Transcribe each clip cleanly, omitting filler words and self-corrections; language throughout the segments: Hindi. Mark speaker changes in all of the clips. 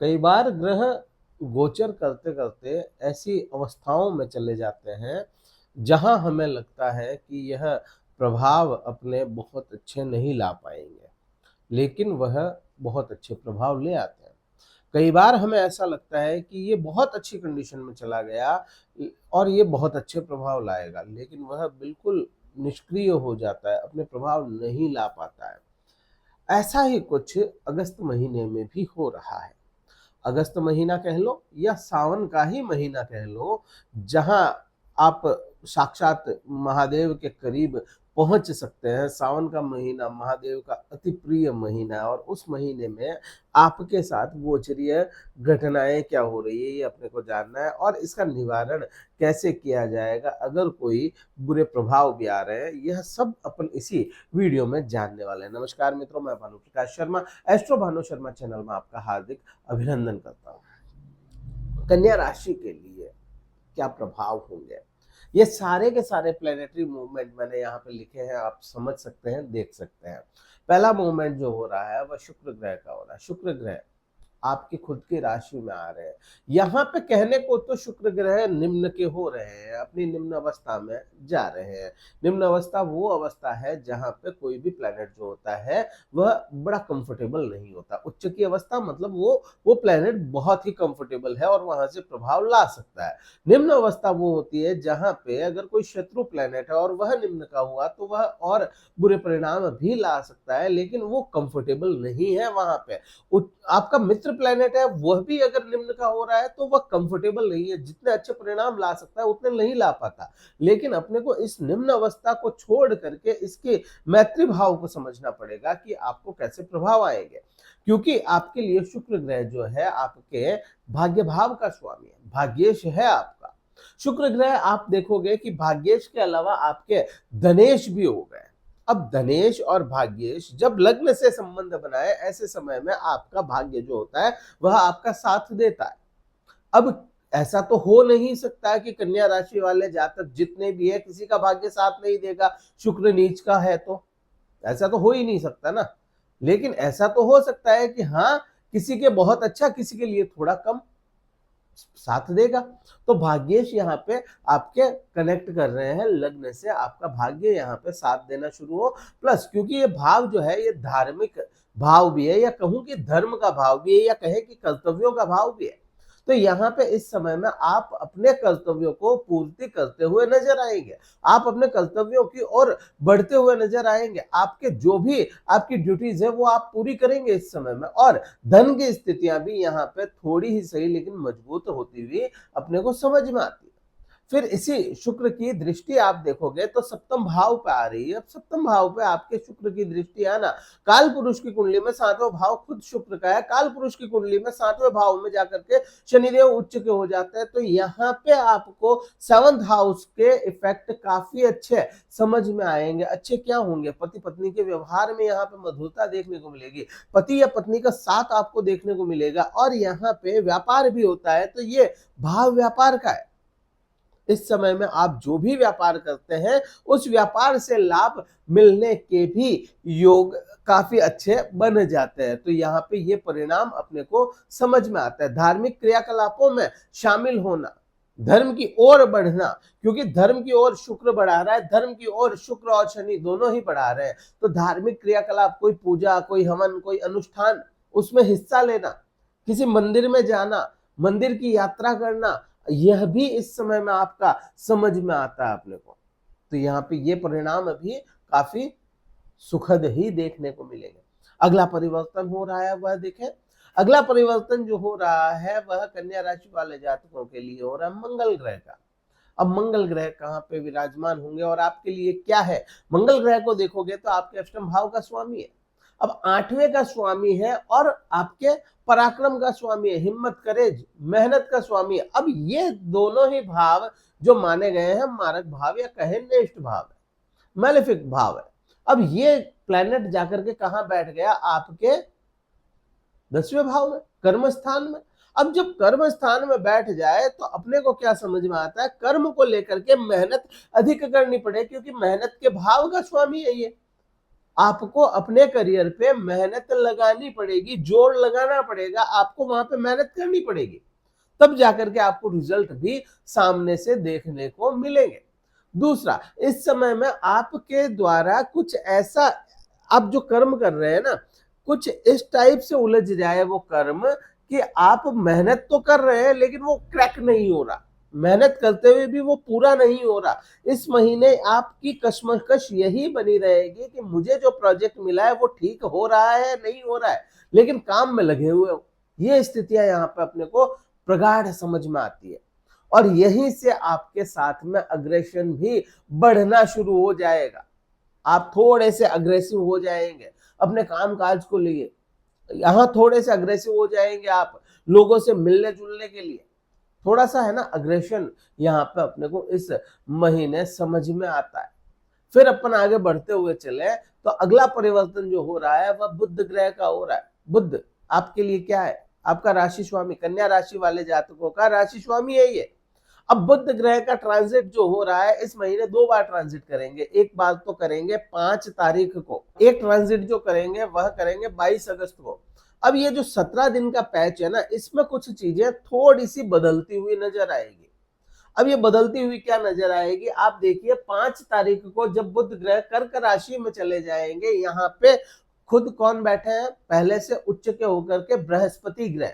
Speaker 1: कई बार ग्रह गोचर करते करते ऐसी अवस्थाओं में चले जाते हैं जहां हमें लगता है कि यह प्रभाव अपने बहुत अच्छे नहीं ला पाएंगे, लेकिन वह बहुत अच्छे प्रभाव ले आते हैं। कई बार हमें ऐसा लगता है कि ये बहुत अच्छी कंडीशन में चला गया और ये बहुत अच्छे प्रभाव लाएगा, लेकिन वह बिल्कुल निष्क्रिय हो जाता है, अपने प्रभाव नहीं ला पाता है। ऐसा ही कुछ अगस्त महीने में भी हो रहा है। अगस्त महीना कह लो या सावन का ही महीना कह लो, जहां आप साक्षात महादेव के करीब पहुंच सकते हैं। सावन का महीना महादेव का अति प्रिय महीना है और उस महीने में आपके साथ गोचरीय घटनाएं क्या हो रही है ये अपने को जानना है, और इसका निवारण कैसे किया जाएगा अगर कोई बुरे प्रभाव भी आ रहे हैं, यह सब अपन इसी वीडियो में जानने वाले हैं। नमस्कार मित्रों, मैं भानु प्रकाश शर्मा, एस्ट्रो भानु शर्मा चैनल में आपका हार्दिक अभिनंदन करता हूं। कन्या राशि के लिए क्या प्रभाव होंगे, ये सारे के सारे प्लेनेटरी मूवमेंट मैंने यहाँ पे लिखे हैं, आप समझ सकते हैं, देख सकते हैं। पहला मूवमेंट जो हो रहा है वह शुक्र ग्रह का हो रहा है। शुक्र ग्रह आपकी खुद की राशि में आ रहे हैं। यहाँ पे कहने को तो शुक्र ग्रह निम्न के हो रहे हैं, अपनी निम्न अवस्था में जा रहे हैं। निम्न अवस्था वो अवस्था है जहां पे कोई भी प्लेनेट जो होता है वह बड़ा कंफर्टेबल नहीं होता। उच्च की अवस्था मतलब वो प्लेनेट बहुत ही कंफर्टेबल है और वहां से प्रभाव ला सकता है। निम्न अवस्था वो होती है जहां पे अगर कोई शत्रु प्लेनेट है और वह निम्न का हुआ तो वह और बुरे परिणाम भी ला सकता है, लेकिन वो कंफर्टेबल नहीं है वहां पे। आपका मित्र प्लेनेट है वह भी अगर निम्न का हो रहा है तो वह कंफर्टेबल नहीं है, जितने अच्छे परिणाम ला सकता है उतने नहीं ला पाता। लेकिन अपने को इस निम्न अवस्था को छोड़ करके इसके मैत्री भाव को समझना पड़ेगा कि आपको कैसे प्रभाव आएंगे, क्योंकि आपके लिए शुक्र ग्रह जो है आपके भाग्य भाव का स्वामी है, भाग्येश है आपका। शुक्र ग्रह आप देखोगे कि भाग्येश के अलावा आपके धनेश भी हो गए। अब धनेश और भाग्येश जब लग्न से संबंध बनाए, ऐसे समय में आपका भाग्य जो होता है वह आपका साथ देता है। अब ऐसा तो हो नहीं सकता कि कन्या राशि वाले जातक जितने भी है किसी का भाग्य साथ नहीं देगा, शुक्र नीच का है तो ऐसा तो हो ही नहीं सकता ना। लेकिन ऐसा तो हो सकता है कि हाँ, किसी के बहुत अच्छा, किसी के लिए थोड़ा कम साथ देगा। तो भाग्येश यहाँ पे आपके कनेक्ट कर रहे हैं लग्न से, आपका भाग्य यहाँ पे साथ देना शुरू हो। प्लस क्योंकि ये भाव जो है ये धार्मिक भाव भी है, या कहूं कि धर्म का भाव भी है, या कहें कि कर्तव्यों का भाव भी है। तो यहाँ पे इस समय में आप अपने कर्तव्यों को पूर्ति करते हुए नजर आएंगे, आप अपने कर्तव्यों की ओर बढ़ते हुए नजर आएंगे। आपके जो भी आपकी ड्यूटीज है वो आप पूरी करेंगे इस समय में, और धन की स्थितियां भी यहाँ पे थोड़ी ही सही लेकिन मजबूत होती हुई अपने को समझ में आती है। फिर इसी शुक्र की दृष्टि आप देखोगे तो सप्तम भाव पे आ रही है। अब सप्तम भाव पे आपके शुक्र की दृष्टि आना, काल पुरुष की कुंडली में सातवां भाव खुद शुक्र का है, काल पुरुष की कुंडली में सातवें भाव में जाकर के शनिदेव उच्च के हो जाते हैं। तो यहाँ पे आपको सेवंथ हाउस के इफेक्ट काफी अच्छे समझ में आएंगे। अच्छे क्या होंगे, पति पत्नी के व्यवहार में यहाँ पे मधुरता देखने को मिलेगी, पति या पत्नी का साथ आपको देखने को मिलेगा। और यहाँ पे व्यापार भी होता है तो ये भाव व्यापार का है। इस समय में आप जो भी व्यापार करते हैं उस व्यापार से लाभ मिलने के भी योग काफी अच्छे बन जाते हैं। तो यहाँ पे ये परिणाम अपने को समझ में आता है। धार्मिक क्रियाकलापों में शामिल होना, धर्म की ओर बढ़ना, क्योंकि धर्म की ओर शुक्र बढ़ा रहा है, धर्म की ओर शुक्र और शनि दोनों ही बढ़ा रहे हैं। तो धार्मिक क्रियाकलाप, कोई पूजा, कोई हवन, कोई अनुष्ठान, उसमें हिस्सा लेना, किसी मंदिर में जाना, मंदिर की यात्रा करना, यह भी इस समय में आपका समझ में आता है अपने को। तो यहाँ पे ये परिणाम अभी काफी सुखद ही देखने को मिलेंगे। अगला परिवर्तन हो रहा है वह देखें। अगला परिवर्तन जो हो रहा है वह कन्या राशि वाले जातकों के लिए हो रहा है मंगल ग्रह का। अब मंगल ग्रह कहाँ पे विराजमान होंगे और आपके लिए क्या है। मंगल ग्रह को देखोगे तो आपके अष्टम भाव का स्वामी है, अब आठवें का स्वामी है और आपके पराक्रम का स्वामी है, हिम्मत, करेज, मेहनत का स्वामी है। अब ये दोनों ही भाव जो माने गए हैं मारक भाव या कहे नेष्ट भाव है, मैलेफिक भाव है। अब ये प्लैनेट जाकर के कहां बैठ गया, आपके 10वें भाव में, कर्म स्थान में। अब जब कर्म स्थान में बैठ जाए तो अपने को क्या समझ में आता है, कर्म को लेकर के मेहनत अधिक करनी पड़े, क्योंकि मेहनत के भाव का स्वामी है ये। आपको अपने करियर पे मेहनत लगानी पड़ेगी, जोर लगाना पड़ेगा, आपको वहां पे मेहनत करनी पड़ेगी, तब जाकर के आपको रिजल्ट भी सामने से देखने को मिलेंगे। दूसरा, इस समय में आपके द्वारा कुछ ऐसा आप जो कर्म कर रहे हैं ना, कुछ इस टाइप से उलझ जाए वो कर्म कि आप मेहनत तो कर रहे हैं लेकिन वो क्रैक नहीं हो रहा, मेहनत करते हुए भी वो पूरा नहीं हो रहा। इस महीने आपकी कश्मकश यही बनी रहेगी कि मुझे जो प्रोजेक्ट मिला है वो ठीक हो रहा है नहीं हो रहा है, लेकिन काम में लगे हुए हो। ये स्थितियां यहाँ पे अपने को प्रगाढ़ समझ में आती है, और यहीं से आपके साथ में अग्रेशन भी बढ़ना शुरू हो जाएगा। आप थोड़े से अग्रेसिव हो जाएंगे अपने काम काज को लिए, यहां थोड़े से अग्रेसिव हो जाएंगे आप लोगों से मिलने जुलने के लिए, थोड़ा सा है ना अग्रेशन यहाँ पे अपने को इस महीने समझ में आता है। फिर अपन आगे बढ़ते हुए चले तो अगला परिवर्तन जो हो रहा है वह बुध ग्रह का हो रहा है। बुध आपके लिए क्या है, आपका राशि स्वामी, कन्या राशि वाले जातकों का राशि स्वामी है ये। अब बुध ग्रह का ट्रांजिट जो हो रहा है इस महीने 2 बार ट्रांजिट करेंगे। एक बार तो करेंगे 5 तारीख को, एक ट्रांजिट जो करेंगे वह करेंगे 22 अगस्त को। अब ये जो 17 दिन का पैच है ना, इसमें कुछ चीजें थोड़ी सी बदलती हुई नजर आएगी। अब ये बदलती हुई क्या नजर आएगी, आप देखिए 5 तारीख को जब बुध ग्रह कर्क राशि में चले जाएंगे, यहाँ पे खुद कौन बैठे हैं, पहले से उच्च के होकर के बृहस्पति ग्रह,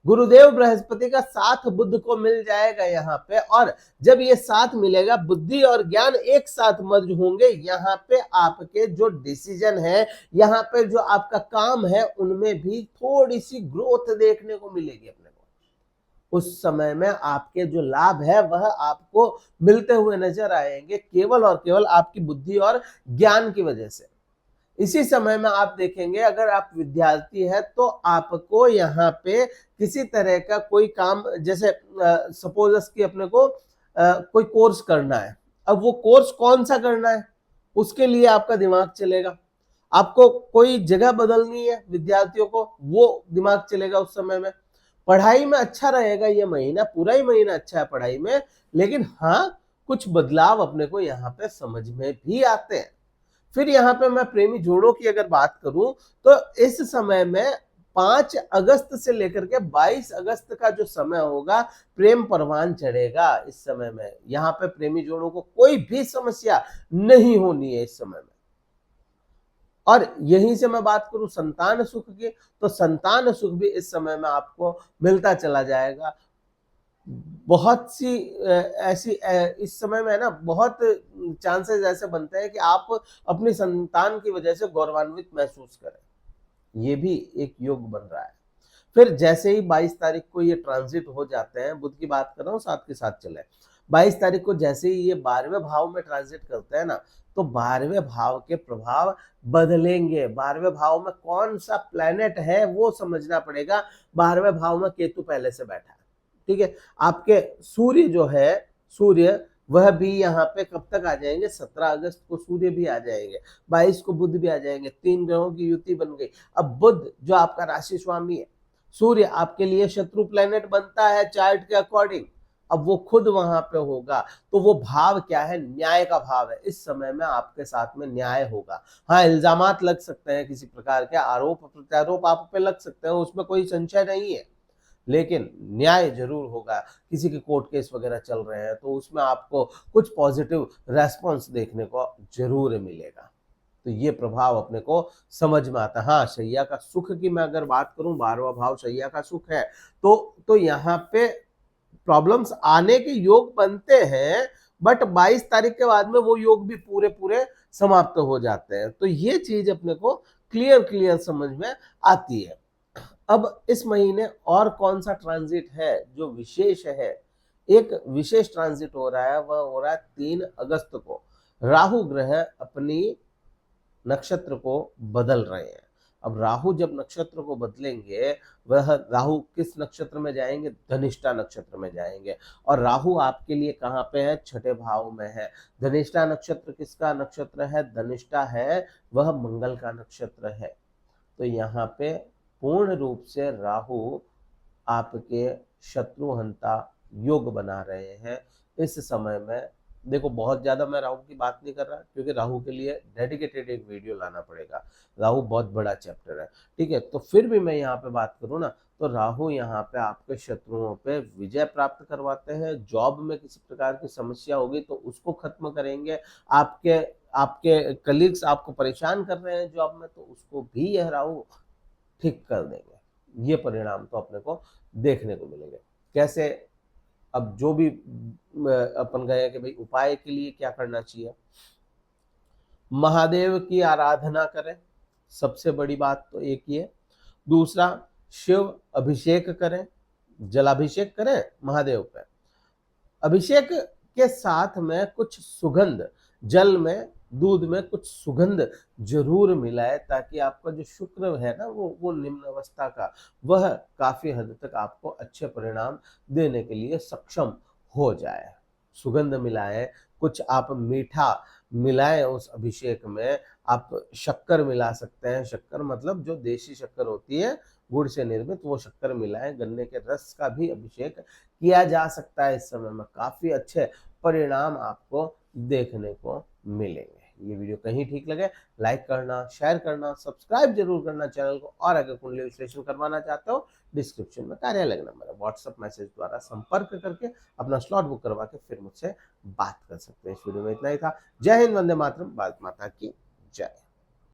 Speaker 1: गुरुदेव बृहस्पति का साथ बुध को मिल जाएगा यहाँ पे। और जब ये साथ मिलेगा, बुद्धि और ज्ञान एक साथ मर्ज होंगे, यहाँ पे आपके जो डिसीजन है, यहाँ पे जो आपका काम है, उनमें भी थोड़ी सी ग्रोथ देखने को मिलेगी अपने को। उस समय में आपके जो लाभ है वह आपको मिलते हुए नजर आएंगे, केवल और केवल आपकी बुद्धि और ज्ञान की वजह से। इसी समय में आप देखेंगे अगर आप विद्यार्थी है तो आपको यहाँ पे किसी तरह का कोई काम, जैसे सपोज कि अपने को कोई कोर्स करना है, अब वो कोर्स कौन सा करना है उसके लिए आपका दिमाग चलेगा। आपको कोई जगह बदलनी है विद्यार्थियों को, वो दिमाग चलेगा उस समय में। पढ़ाई में अच्छा रहेगा ये महीना, पूरा ही महीना अच्छा है पढ़ाई में, लेकिन हाँ कुछ बदलाव अपने को यहाँ पे समझ में भी आते हैं। फिर यहाँ पे मैं प्रेमी जोड़ों की अगर बात करूं तो इस समय में 5 अगस्त से लेकर के 22 अगस्त का जो समय होगा, प्रेम परवान चढ़ेगा इस समय में। यहाँ पे प्रेमी जोड़ों को कोई भी समस्या नहीं होनी है इस समय में। और यहीं से मैं बात करूं संतान सुख की, तो संतान सुख भी इस समय में आपको मिलता चला जाएगा। बहुत सी ऐसी इस समय में ना बहुत चांसेस ऐसे बनते हैं कि आप अपनी संतान की वजह से गौरवान्वित महसूस करें, ये भी एक योग बन रहा है। फिर जैसे ही 22 तारीख को ये ट्रांजिट हो जाते हैं, बुध की बात कर रहा हूँ, साथ के साथ चले, 22 तारीख को जैसे ही ये 12वें भाव में ट्रांजिट करते हैं ना, तो 12वें भाव के प्रभाव बदलेंगे। 12वें भाव में कौन सा प्लेनेट है वो समझना पड़ेगा। 12वें भाव में केतु पहले से बैठा है, ठीक है। आपके सूर्य जो है, सूर्य वह भी यहाँ पे कब तक आ जाएंगे, 17 अगस्त को सूर्य भी आ जाएंगे, 22 को बुध भी आ जाएंगे, 3 ग्रहों की युति बन गई। अब बुध जो आपका राशि स्वामी है, सूर्य आपके लिए शत्रु प्लेनेट बनता है चार्ट के अकॉर्डिंग। अब वो खुद वहां पे होगा, तो वो भाव क्या है, न्याय का भाव है। इस समय में आपके साथ में न्याय होगा। हाँ, इल्जामात लग सकते हैं, किसी प्रकार के आरोप प्रत्यारोप आप पे लग सकते हैं, उसमें कोई संशय नहीं है, लेकिन न्याय जरूर होगा। किसी के कोर्ट केस वगैरह चल रहे हैं तो उसमें आपको कुछ पॉजिटिव रेस्पॉन्स देखने को जरूर मिलेगा। तो ये प्रभाव अपने को समझ में आता है। हाँ, शैया का सुख की मैं अगर बात करूं, 12वां भाव शैया का सुख है, तो यहाँ पे प्रॉब्लम्स आने के योग बनते हैं, बट 22 तारीख के बाद में वो योग भी पूरे पूरे समाप्त हो जाते हैं। तो ये चीज अपने को क्लियर समझ में आती है। अब इस महीने और कौन सा ट्रांजिट है जो विशेष है, एक विशेष ट्रांजिट हो रहा है, वह हो रहा है 3 अगस्त को। राहु ग्रह अपनी नक्षत्र को बदल रहे हैं। अब राहु जब नक्षत्र को बदलेंगे, वह राहु किस नक्षत्र में जाएंगे, धनिष्ठा नक्षत्र में जाएंगे। और राहु आपके लिए कहाँ पे है, 6ठे भाव में है। धनिष्ठा नक्षत्र किसका नक्षत्र है, धनिष्ठा है वह मंगल का नक्षत्र है। तो यहाँ पे पूर्ण रूप से राहु आपके शत्रुहंता योग बना रहे हैं इस समय में। देखो बहुत ज़्यादा मैं राहु की बात नहीं कर रहा, क्योंकि राहु के लिए डेडिकेटेड एक वीडियो लाना पड़ेगा। राहु बहुत बड़ा चैप्टर है, ठीक है? तो फिर भी मैं यहाँ पे बात करूँ ना, तो राहु यहाँ पे आपके शत्रुओं पे विजय प्राप्त करवाते हैं। जॉब में किसी प्रकार की समस्या होगी तो उसको खत्म करेंगे। आपके आपके कलीग्स आपको परेशान कर रहे हैं जॉब में, तो उसको भी यह राहु ठीक कर देंगे। ये परिणाम तो अपने को देखने को मिलेंगे। कैसे? अब जो भी अपन गए कि भाई उपाय के लिए क्या करना चाहिए, महादेव की आराधना करें, सबसे बड़ी बात तो एक ही है। दूसरा, शिव अभिषेक करें, जलाभिषेक करें महादेव पे। अभिषेक के साथ में कुछ सुगंध, जल में, दूध में कुछ सुगंध जरूर मिलाए, ताकि आपका जो शुक्र है ना, वो निम्न अवस्था का, वह काफी हद तक आपको अच्छे परिणाम देने के लिए सक्षम हो जाए। सुगंध मिलाएं, कुछ आप मीठा मिलाएं उस अभिषेक में। आप शक्कर मिला सकते हैं, शक्कर मतलब जो देशी शक्कर होती है, गुड़ से निर्मित, वो शक्कर मिलाएं। गन्ने के रस का भी अभिषेक किया जा सकता है। इस समय में काफी अच्छे परिणाम आपको देखने को मिलेंगे। ये वीडियो कहीं ठीक लगे, लाइक करना, शेयर करना, सब्सक्राइब जरूर करना चैनल को। और अगर कुंडली विश्लेषण करवाना चाहते हो, डिस्क्रिप्शन में कार्यालय नंबर है, व्हाट्सएप मैसेज द्वारा संपर्क करके अपना स्लॉट बुक करवा के फिर मुझसे बात कर सकते हैं। इस वीडियो में इतना ही था। जय हिंद, वंदे मातरम, भारत माता की जय।